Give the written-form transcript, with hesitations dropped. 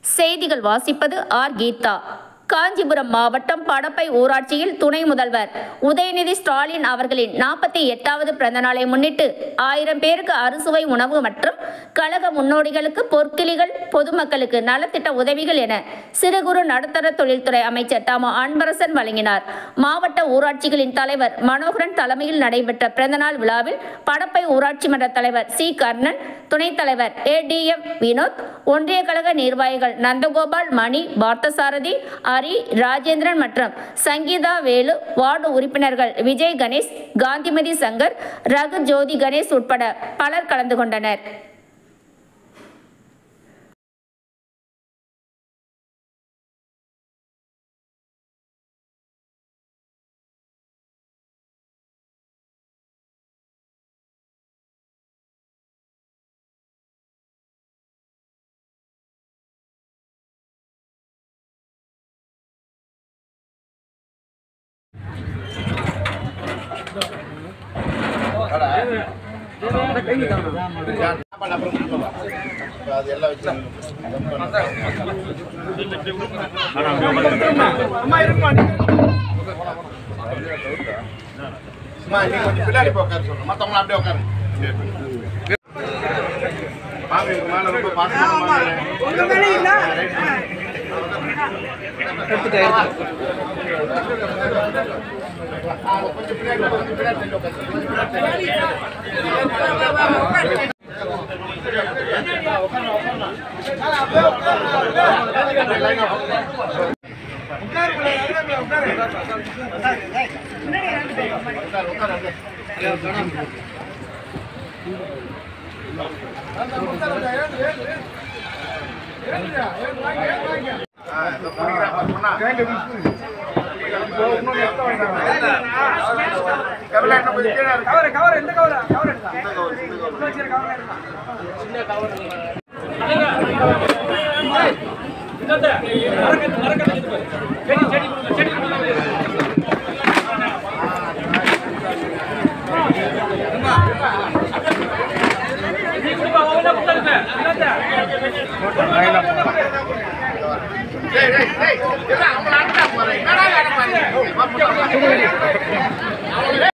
செய்திகள் வாசிப்பது ஆர் கீதா. காஞ்சிபுரம் மாவட்டம் படப்பை ஊராட்சியில் துணை முதல்வர் உதயநிதி ஸ்டாலின் அவர்களின் 48வது பிறந்த நாளை முன்னிட்டு 1000 பேருக்கு அறுசுவை உணவு மற்றும் கழக முன்னோடிகளுக்கு பொற்கிளிகள், பொதுமக்களுக்கு நலத்திட்ட உதவிகள் என சிறு குறு நடுத்தர தொழில்துறை அமைச்சர் தாமோ அன்பரசன் வழங்கினார். மாவட்ட ஊராட்சிகளின் தலைவர் மனோகரன் தலைமையில் நடைபெற்ற பிறந்தநாள் விழாவில் படப்பை ஊராட்சி மன்ற தலைவர் சி. கர்ணன், துணைத் தலைவர் ADM வினோத், ஒன்றிய கழக நிர்வாகிகள் நந்தகோபால், மணி, பார்த்தசாரதி, ஹரி, ராஜேந்திரன் மற்றும் சங்கீதா வேலு, வார்டு உறுப்பினர்கள் விஜய் கணேஷ், காந்திமதி சங்கர், ரகு ஜோதி கணேஷ் உட்பட பலர் கலந்து கொண்டனர். பின்னாடி உட்கார சொல்றேன், மத்தவங்க அப்படியே உட்காரு. மேல ரொம்ப பாசமா கொஞ்சம் பின்னாடி